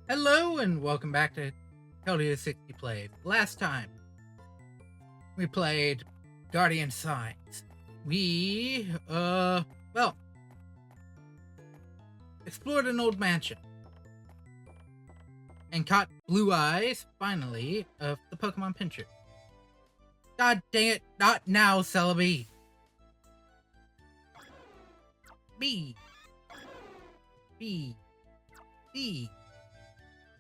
Hello and welcome back to Keldea 60 Played. Last time, we played Guardian Signs. We, explored an old mansion. And caught Blue Eyes, finally, of the Pokemon Pinscher. God dang it, not now, Celebi! B. B. B.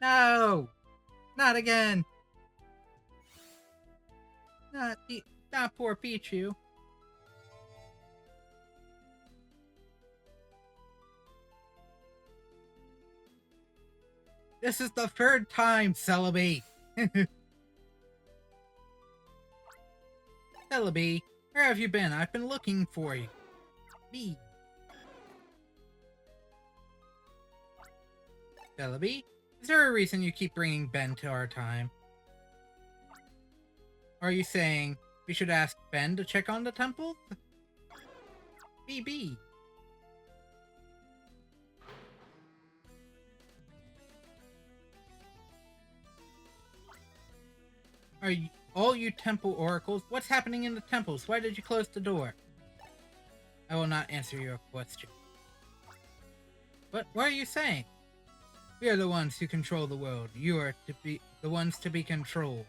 No! Not again! Not poor Pichu. This is the third time, Celebi! Celebi, where have you been? I've been looking for you. B. Celebi, is there a reason you keep bringing Ben to our time? Are you saying we should ask Ben to check on the temple? BB. Are you, all you temple oracles? What's happening in the temples? Why did you close the door? I will not answer your question. What are you saying? We are the ones who control the world. You are to be the ones to be controlled.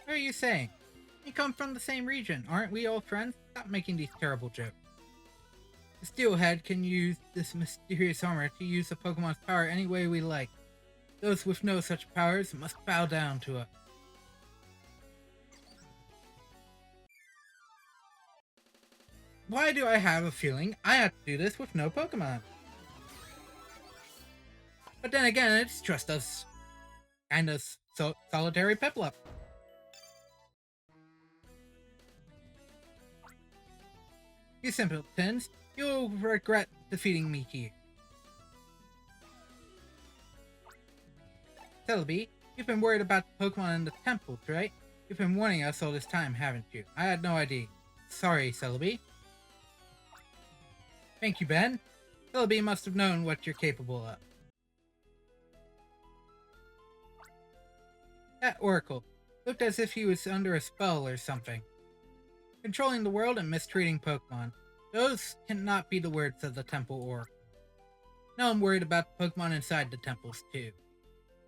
What are you saying? We come from the same region. Aren't we all friends? Stop making these terrible jokes. The Steelhead can use this mysterious armor to use the Pokemon's power any way we like. Those with no such powers must bow down to us. Why do I have a feeling I have to do this with no Pokemon? But then again, it's just us kind of solitary Piplup. You simpletons, you'll regret defeating me here. Celebi, you've been worried about the Pokemon in the temples, right? You've been warning us all this time, haven't you? I had no idea. Sorry, Celebi. Thank you, Ben. Celebi must have known what you're capable of. That Oracle looked as if he was under a spell or something. Controlling the world and mistreating Pokemon. Those cannot be the words of the Temple Oracle. Now I'm worried about the Pokemon inside the temples, too.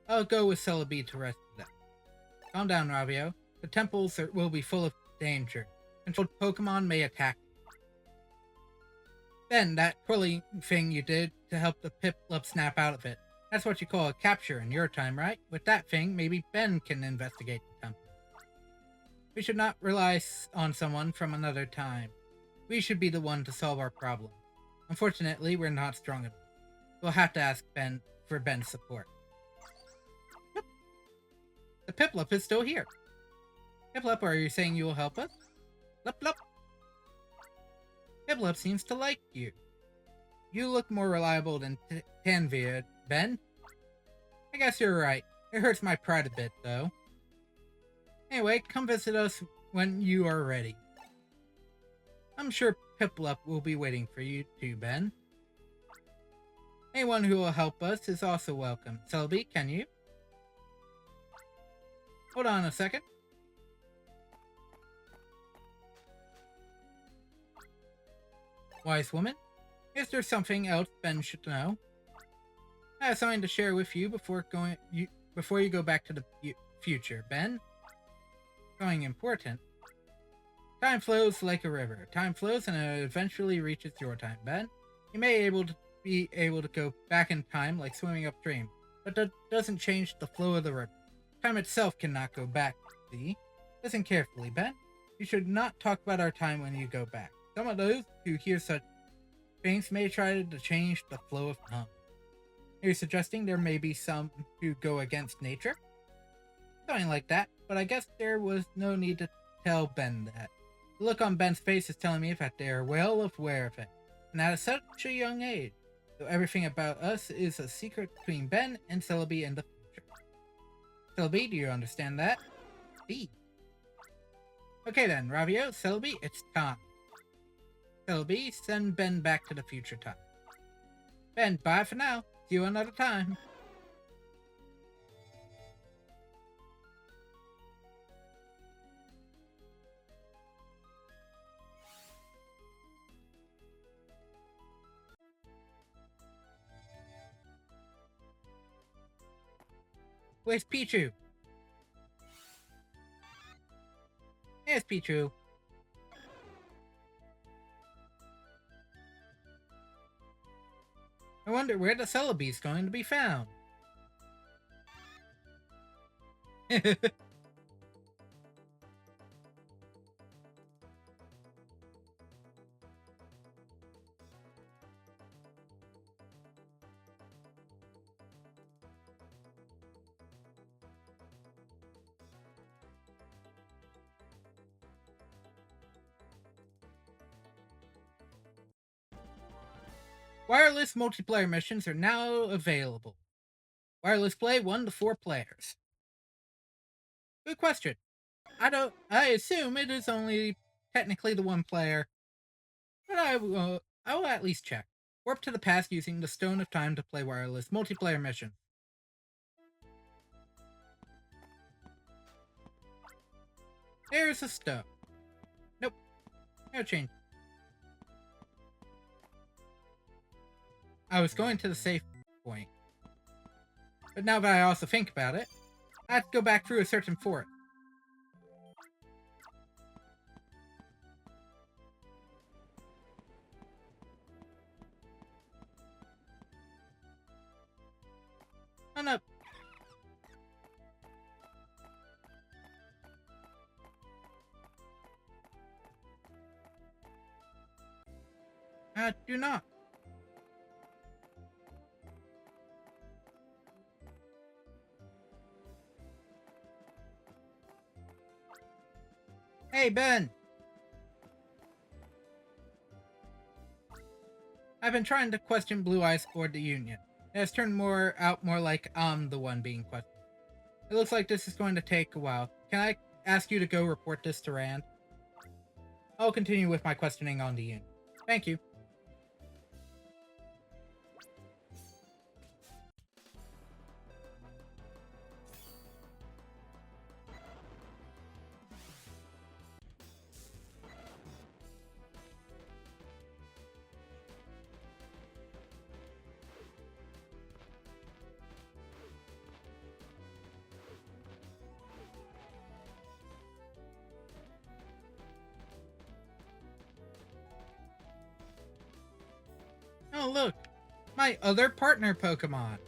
I'll go with Celebi to rescue them. Calm down, Ravio. The temples will be full of danger. Controlled Pokemon may attack. Ben, that twirly thing you did to help the Piplup snap out of it. That's what you call a capture in your time, right? With that thing, maybe Ben can investigate the temple. We should not rely on someone from another time. We should be the one to solve our problem. Unfortunately, we're not strong enough. We'll have to ask Ben for Ben's support. The Piplup is still here. Piplup, are you saying you will help us? Lup. Piplup seems to like you. You look more reliable than Tanvia, Ben. I guess you're right. It hurts my pride a bit, though. Anyway, come visit us when you are ready. I'm sure Piplup will be waiting for you too, Ben. Anyone who will help us is also welcome. Celebi, can you? Hold on a second. Wise woman, is there something else Ben should know? I have something to share with you before you go back to the future, Ben. Something important. Time flows like a river. Time flows and it eventually reaches your time, Ben. You may be able to go back in time like swimming upstream, but that doesn't change the flow of the river. Time itself cannot go back, see? Listen carefully, Ben. You should not talk about our time when you go back. Some of those who hear such things may try to change the flow of time. Are you suggesting there may be some who go against nature? Something like that, but I guess there was no need to tell Ben that. The look on Ben's face is telling me that they are well aware of it, and at such a young age. So everything about us is a secret between Ben and Celebi in the future. Celebi, do you understand that? B. Okay then, Ravio, Celebi, it's time. Celebi, send Ben back to the future time. Ben, bye for now. See you another time. Where's Pichu? Here's Pichu. I wonder where the Celebi's going to be found. Wireless multiplayer missions are now available. Wireless play 1 to 4 players. Good question. I assume it is only technically the 1 player, but I will at least check. Warp to the past using the Stone of Time to play wireless multiplayer mission. There's a stone. Nope. No change. I was going to the safe point. But now that I also think about it, I have to go back through a certain forest. Oh no. Do not. Hey, Ben! I've been trying to question Blue Eyes or the Union. It has turned out more like I'm the one being questioned. It looks like this is going to take a while. Can I ask you to go report this to Rand? I'll continue with my questioning on the Union. Thank you. Oh, look! My other partner Pokemon!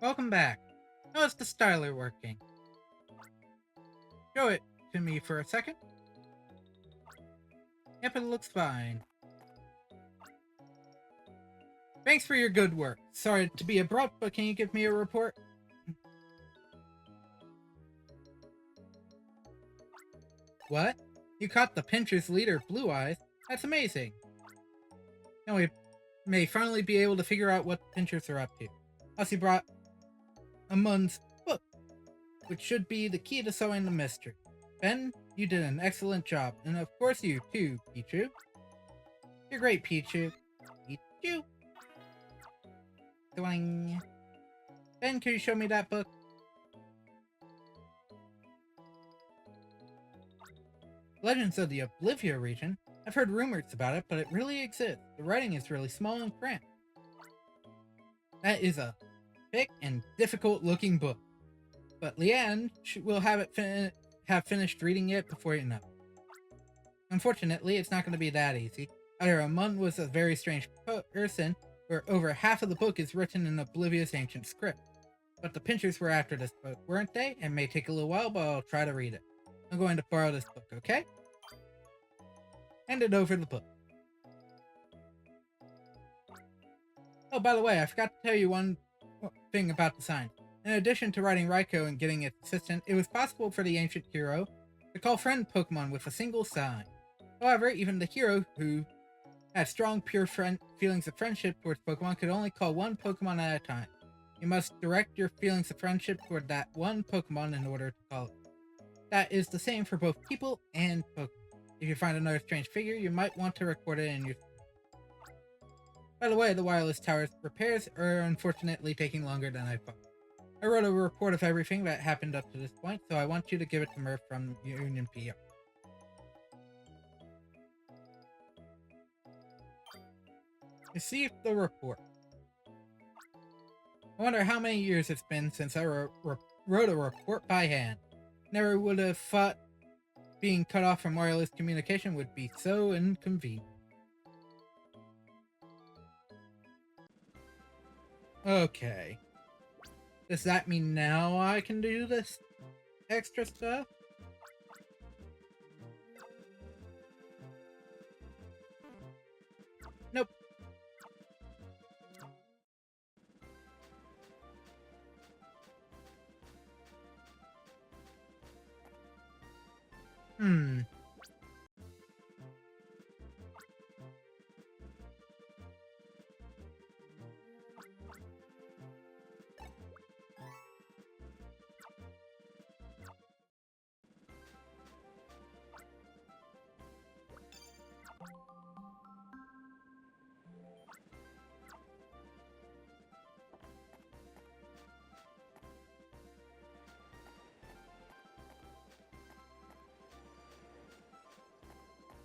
Welcome back. How's the styler working? Show it to me for a second. Yep, it looks fine. Thanks for your good work. Sorry to be abrupt, but can you give me a report? What? You caught the Pincher's leader, Blue Eyes? That's amazing. Now we may finally be able to figure out what the Pinchers are up to. Plus, he brought Amun's book, which should be the key to solving the mystery. Ben, you did an excellent job, and of course you too, Pichu. You're great, Pichu. Pichu. Doing. Ben, can you show me that book? Legends of the Oblivia region. I've heard rumors about it, but it really exists. The writing is really small and cramped. That is a thick and difficult-looking book, but Leanne will have finished reading it before you know. Unfortunately, it's not going to be that easy. Either Amun was a very strange person, where over half of the book is written in Oblivia's ancient script. But the Pinchers were after this book, weren't they? It may take a little while, but I'll try to read it. I'm going to borrow this book, okay? Hand it over the book. Oh, by the way, I forgot to tell you one thing about the sign. In addition to writing Raikou and getting its assistant, it was possible for the ancient hero to call friend Pokemon with a single sign. However, even the hero who had strong, pure feelings of friendship towards Pokemon could only call one Pokemon at a time. You must direct your feelings of friendship toward that one Pokemon in order to call it. That is the same for both people and Pokemon. If you find another strange figure, you might want to record it in your... By the way, the wireless tower's repairs are unfortunately taking longer than I thought. I wrote a report of everything that happened up to this point, so I want you to give it to Murph from Union PR. Received the report. I wonder how many years it's been since I wrote a report by hand. Never would have thought being cut off from wireless communication would be so inconvenient. Okay. Does that mean now I can do this extra stuff? Nope.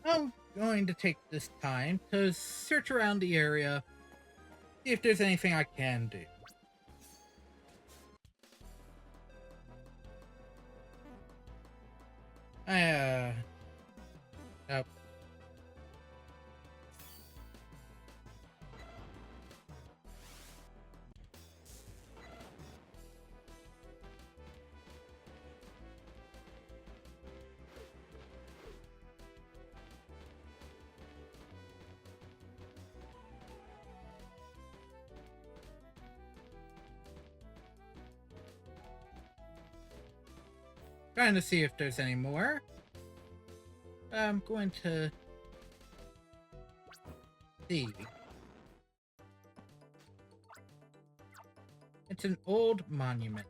I'm going to take this time to search around the area, see if there's anything I can do. Oh. Trying to see if there's any more. I'm going to see. It's an old monument.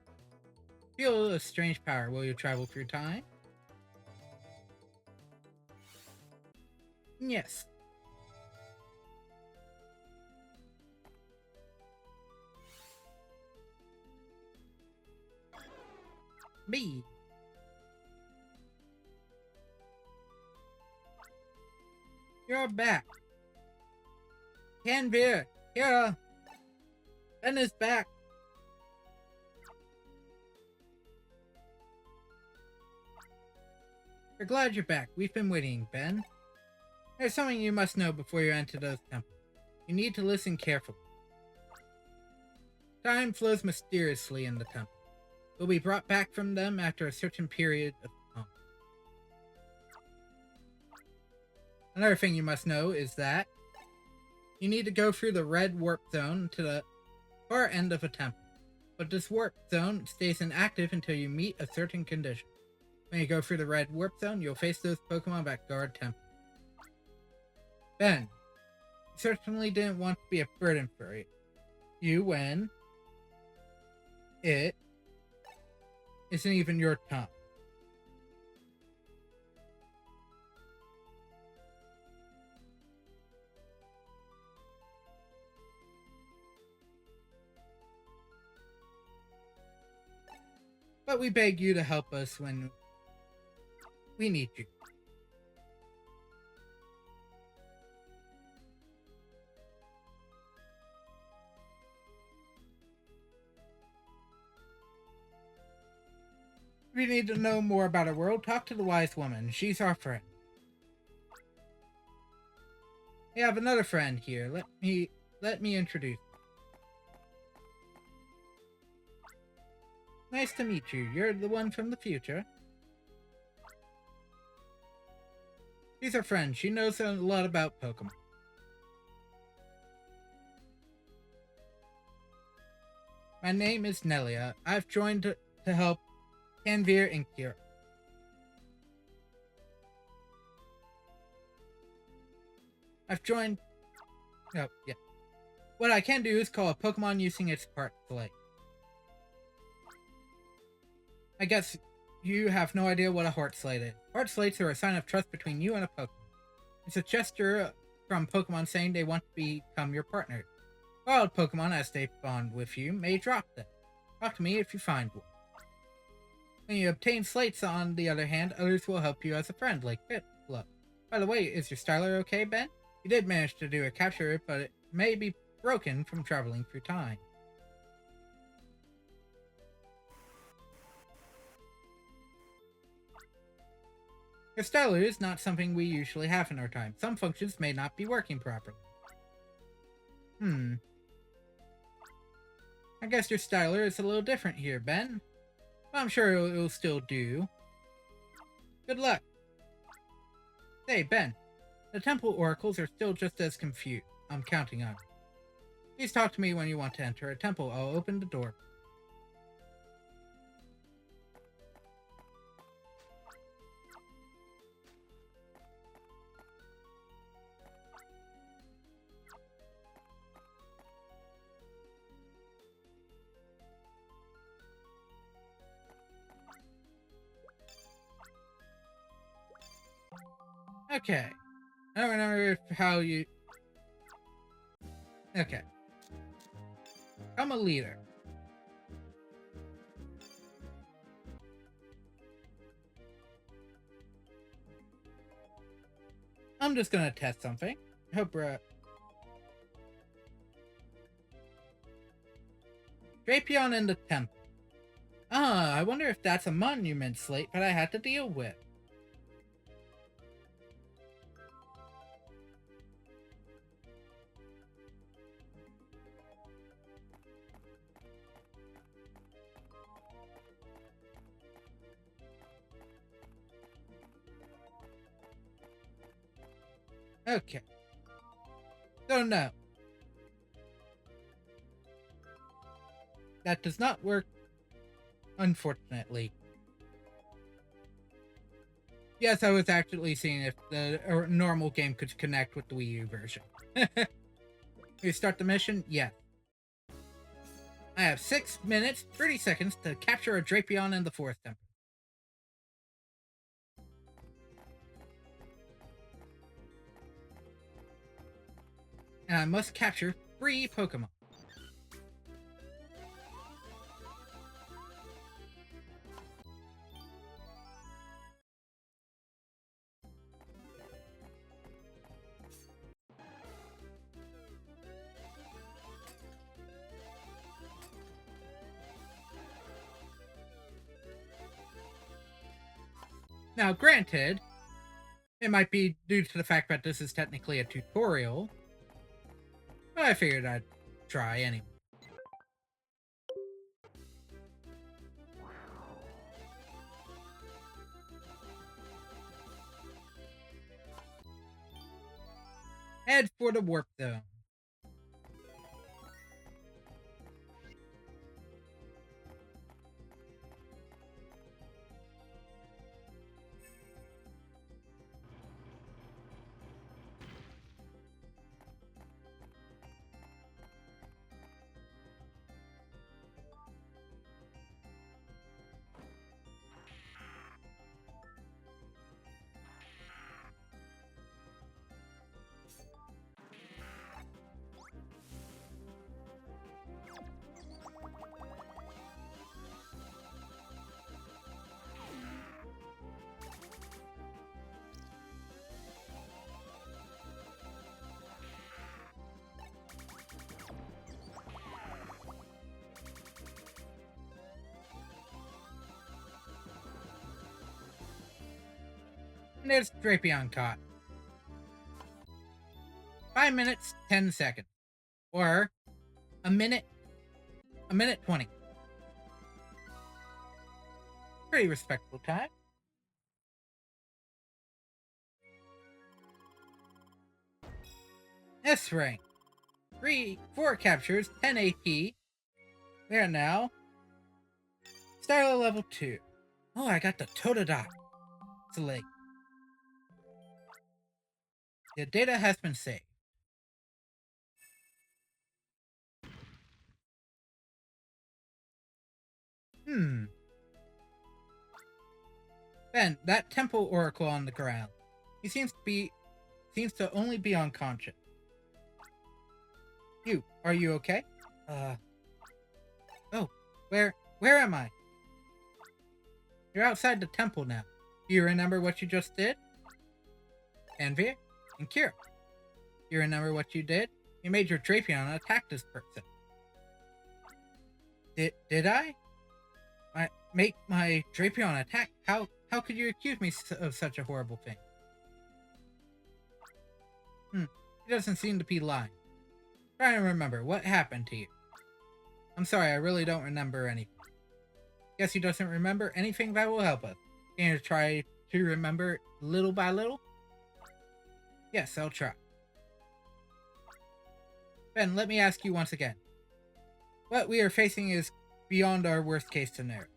Feel a strange power. Will you travel through time? Yes. B. You're back. Canveer, Kira, Ben is back. We're glad you're back. We've been waiting, Ben. There's something you must know before you enter those temples. You need to listen carefully. Time flows mysteriously in the temple. You'll be brought back from them after a certain period of time. Another thing you must know is that you need to go through the red warp zone to the far end of a temple. But this warp zone stays inactive until you meet a certain condition. When you go through the red warp zone, you'll face those Pokemon that guard temple. Ben, you certainly didn't want to be a burden for you when it isn't even your time. But we beg you to help us when we need you. If you need to know more about our world, talk to the wise woman. She's our friend. We have another friend here. Let me introduce you. Nice to meet you. You're the one from the future. She's our friend. She knows a lot about Pokemon. My name is Nelia. I've joined to help Canveer and Kira. I've joined... Oh, yeah. What I can do is call a Pokemon using its part delay. I guess you have no idea what a heart slate is. Heart slates are a sign of trust between you and a Pokemon. It's a gesture from Pokemon saying they want to become your partner. Wild Pokemon, as they bond with you, may drop them. Talk to me if you find one. When you obtain slates, on the other hand, others will help you as a friend, like Piplup. By the way, is your Styler okay, Ben? You did manage to do a capture, but it may be broken from traveling through time. Your Styler is not something we usually have in our time. Some functions may not be working properly. I guess your Styler is a little different here, Ben. But I'm sure it'll still do. Good luck. Hey, Ben. The Temple Oracles are still just as confused. I'm counting on you. Please talk to me when you want to enter a temple. I'll open the door. Okay. I don't remember how you... Okay. I'm a leader. I'm just gonna test something. Hope Drapion in the temple. Ah, I wonder if that's a monument slate that I had to deal with. Okay. So no. That does not work, unfortunately. Yes, I was actually seeing if the normal game could connect with the Wii U version. You start the mission? Yes. I have 6 minutes, 30 seconds to capture a Drapion in the Forest Temple. And I must capture 3 Pokemon. Now, granted, it might be due to the fact that this is technically a tutorial, but I figured I'd try anyway. Head for the Warp Zone. And there's Drapion caught. 5 minutes, 10 seconds. Or a minute 20. Pretty respectable time. S rank. 4 captures, 10 AP. There now. Styler level 2. Oh, I got the Totodile. Select. The data has been saved. Ben, that temple oracle on the ground. He seems to only be unconscious. Are you okay? Oh, where am I? You're outside the temple now. Do you remember what you just did? Anvir and Kira. You remember what you did? You made your Drapion attack this person. Did I? I make my Drapion attack? How could you accuse me of such a horrible thing? He doesn't seem to be lying. Try to remember, what happened to you? I'm sorry, I really don't remember anything. Guess he doesn't remember anything that will help us. Can you try to remember little by little? Yes, I'll try. Ben, let me ask you once again. What we are facing is beyond our worst case scenario.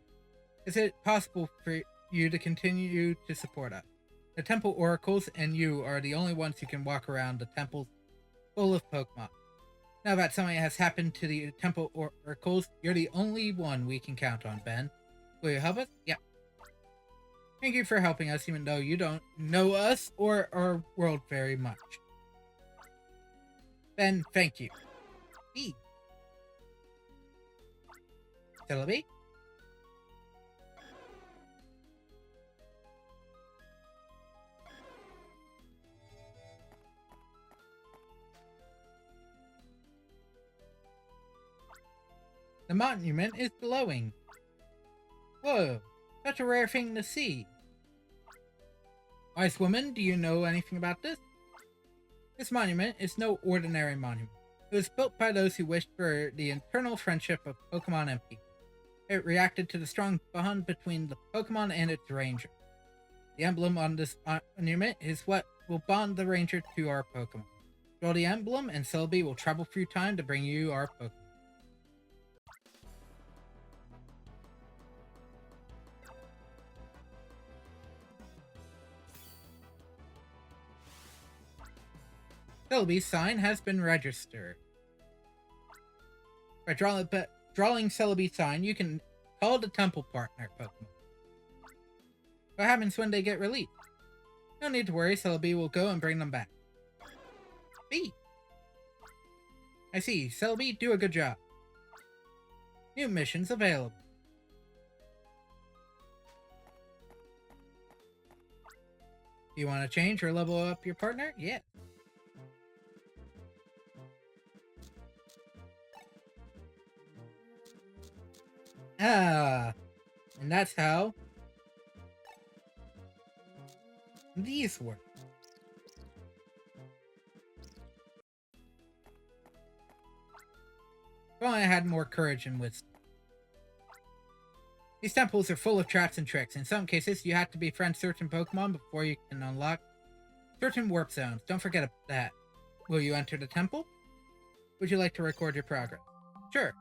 Is it possible for you to continue to support us? The temple oracles and you are the only ones who can walk around the temples full of Pokemon. Now that something has happened to the temple oracles, you're the only one we can count on, Ben. Will you help us? Yeah. Thank you for helping us, even though you don't know us or our world very much. Ben, thank you. B. Celebi? The monument is glowing. Whoa, such a rare thing to see. Wise woman, do you know anything about this? This monument is no ordinary monument. It was built by those who wished for the eternal friendship of Pokemon and people. It reacted to the strong bond between the Pokemon and its ranger. The emblem on this monument is what will bond the ranger to our Pokemon. Draw the emblem and Celebi will travel through time to bring you our Pokemon. Celebi's sign has been registered. By drawing Celebi's sign, you can call the temple partner Pokemon. What happens when they get released? No need to worry, Celebi will go and bring them back. B. I see. Celebi, do a good job. New missions available. Do you want to change or level up your partner? Yeah. And that's how these work. If only I had more courage and wisdom. These temples are full of traps and tricks. In some cases, you have to befriend certain Pokemon before you can unlock certain warp zones. Don't forget that. Will you enter the temple? Would you like to record your progress? Sure.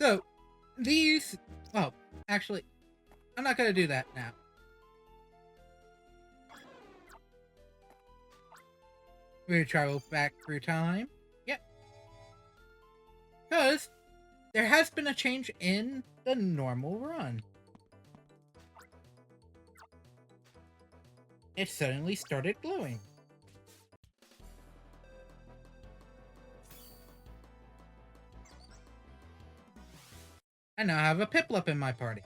So, these... Well, actually, I'm not going to do that now. We travel back through time? Yep. Because there has been a change in the normal run. It suddenly started glowing. I now have a Piplup in my party.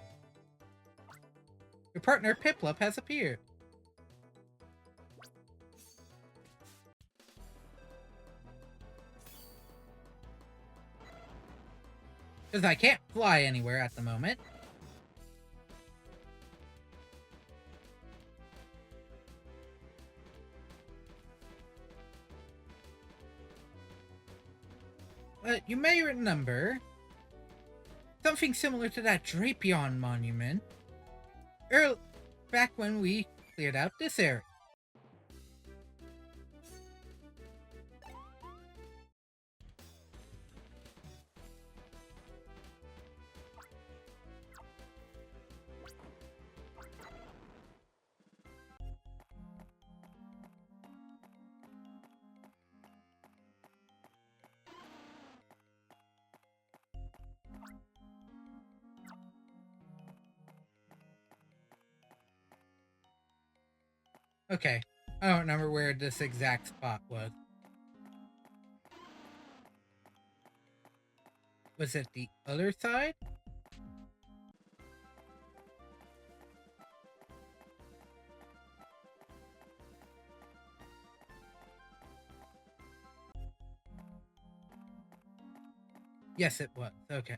Your partner Piplup has appeared. Because I can't fly anywhere at the moment. But you may remember something similar to that Drapion monument back when we cleared out this area. Okay. I don't remember where this exact spot was. Was it the other side? Yes, it was. Okay.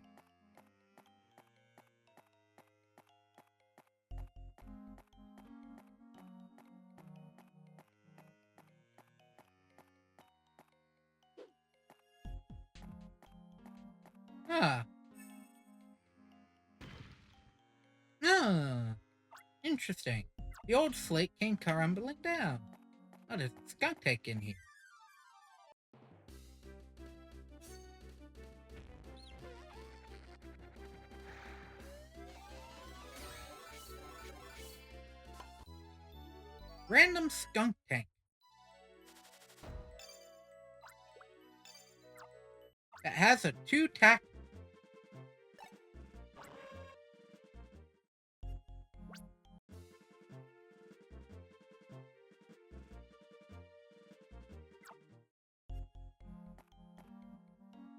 Ah. Ah. Interesting. The old slate came crumbling down. What is skunk tank in here? Random skunk tank. That has a 2-tack.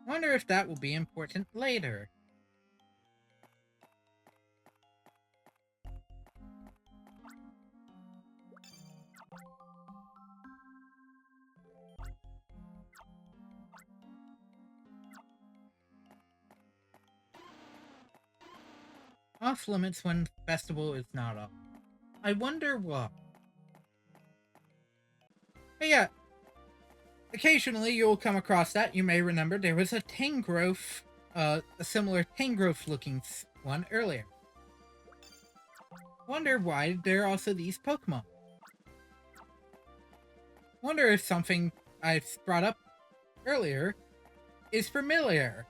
Wonder if that will be important later. Off limits when festival is not off. I wonder why. But yeah, occasionally you'll come across that. You may remember there was a Tangrowth, a similar Tangrowth looking one earlier. Wonder why there are also these Pokemon. Wonder if something I brought up earlier is familiar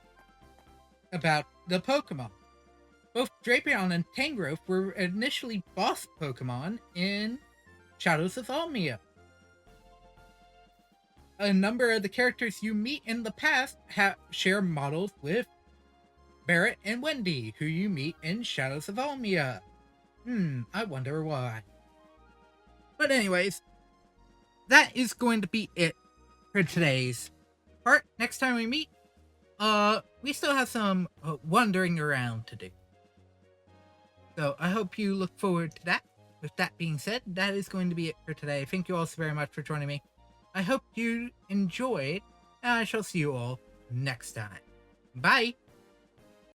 about the Pokemon. Both Drapion and Tangrowth were initially boss Pokemon in Shadows of Almia. A number of the characters you meet in the past share models with Barrett and Wendy, who you meet in Shadows of Almia. I wonder why. But anyways, that is going to be it for today's part. Next time we meet, we still have some wandering around to do. So I hope you look forward to that. With that being said, that is going to be it for today. Thank you all so very much for joining me. I hope you enjoyed, and I shall see you all next time. Bye!